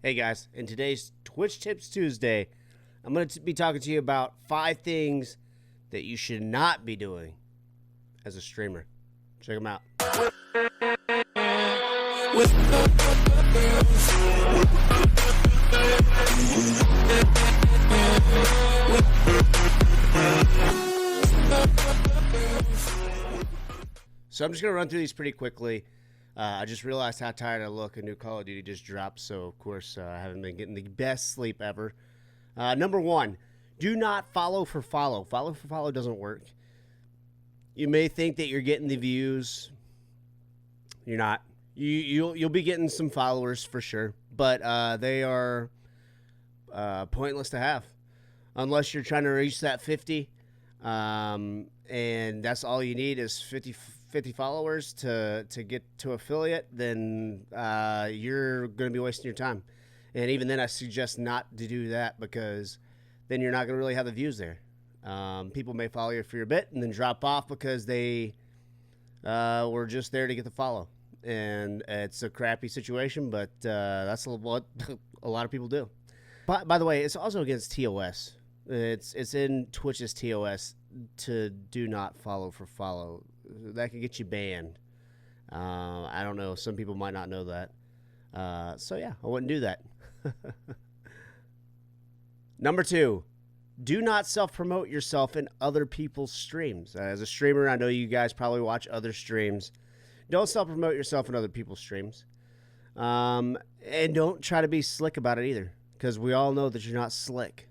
Hey guys, in today's Twitch Tips Tuesday, I'm going to be talking to you about 5 things that you should not be doing as a streamer. Check them out. So I'm just going to run through these pretty quickly. I just realized how tired I look. A new Call of Duty just dropped, so of course I haven't been getting the best sleep ever. Number 1, do not follow for follow. Follow for follow doesn't work. You may think that you're getting the views. You're not. You'll be getting some followers for sure, but they are pointless to have unless you're trying to reach that 50. And that's all you need is 50 followers to get to affiliate, then you're going to be wasting your time. And even then, I suggest not to do that because then you're not going to really have the views there. People may follow you for a bit and then drop off because they were just there to get the follow. And it's a crappy situation, but that's what a lot of people do. By the way, it's also against TOS. It's in Twitch's TOS to do not follow for follow. That could get you banned. I don't know. Some people might not know that. So yeah, I wouldn't do that. Number 2, do not self-promote yourself in other people's streams. As a streamer, I know you guys probably watch other streams. Don't self-promote yourself in other people's streams. And don't try to be slick about it either, because we all know that you're not slick.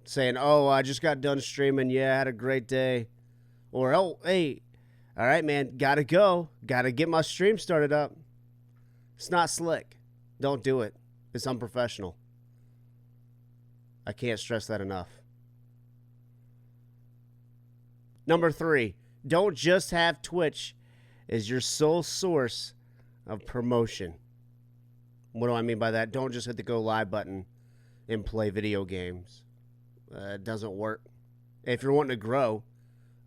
Saying, oh, I just got done streaming. Yeah, I had a great day. Or, oh, hey, all right, man, gotta go. Gotta get my stream started up. It's not slick. Don't do it. It's unprofessional. I can't stress that enough. Number 3, don't just have Twitch as your sole source of promotion. What do I mean by that? Don't just hit the go live button and play video games. It doesn't work. If you're wanting to grow,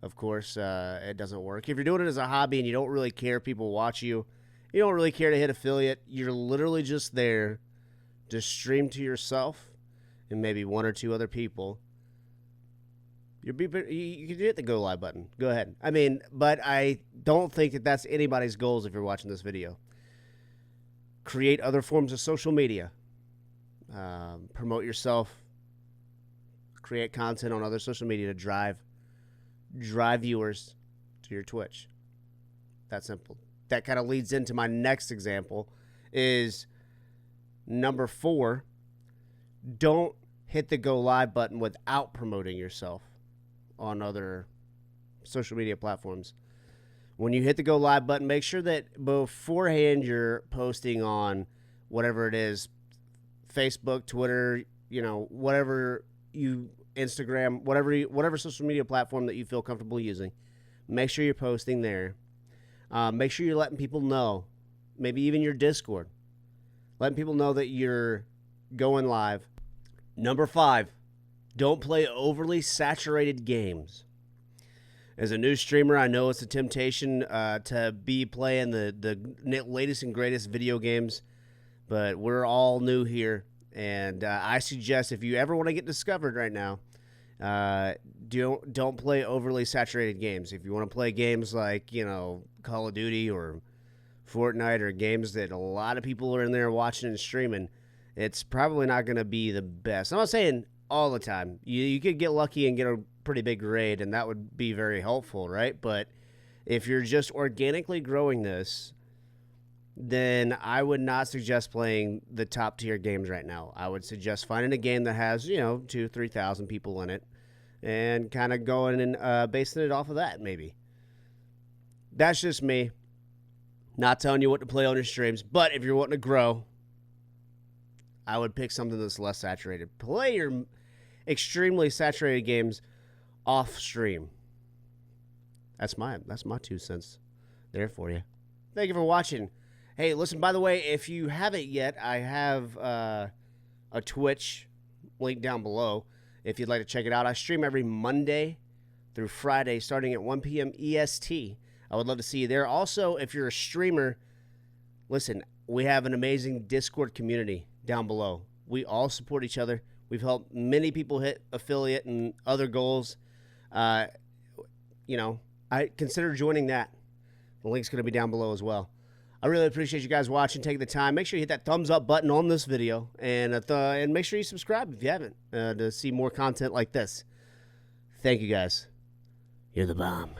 of course, it doesn't work. If you're doing it as a hobby and you don't really care people watch you, you don't really care to hit affiliate, you're literally just there to stream to yourself and maybe 1 or 2 other people. You can hit the go live button. Go ahead. I mean, but I don't think that that's anybody's goals if you're watching this video. Create other forms of social media. Promote yourself. Create content on other social media to drive viewers to your Twitch. That simple. That kind of leads into my next example is number 4. Don't hit the go live button without promoting yourself on other social media platforms. When you hit the go live button, make sure that beforehand you're posting on whatever it is, Facebook, Twitter, whatever Instagram, whatever social media platform that you feel comfortable using. Make sure you're posting there. Make sure you're letting people know, maybe even your Discord, letting people know that you're going live. Number 5, don't play overly saturated games. As a new streamer, I know it's a temptation to be playing the latest and greatest video games, but we're all new here. And I suggest if you ever want to get discovered right now, don't play overly saturated games. If you want to play games like, Call of Duty or Fortnite or games that a lot of people are in there watching and streaming, it's probably not going to be the best. I'm not saying all the time. You could get lucky and get a pretty big raid, and that would be very helpful, right? But if you're just organically growing this, then I would not suggest playing the top tier games right now. I would suggest finding a game that has, 2,000-3,000 people in it and kind of going and basing it off of that, maybe. That's just me. Not telling you what to play on your streams, but if you're wanting to grow, I would pick something that's less saturated. Play your extremely saturated games off stream. That's my 2 cents there for you. Thank you for watching. Hey, listen, by the way, if you haven't yet, I have a Twitch link down below if you'd like to check it out. I stream every Monday through Friday starting at 1 p.m. EST. I would love to see you there. Also, if you're a streamer, listen, we have an amazing Discord community. down below. We all support each other. We've helped many people hit affiliate and other goals. I consider joining that. The link's going to be down below as well. I really appreciate you guys watching, taking the time. Make sure you hit that thumbs up button on this video, and make sure you subscribe if you haven't to see more content like this. Thank you guys. You're the bomb.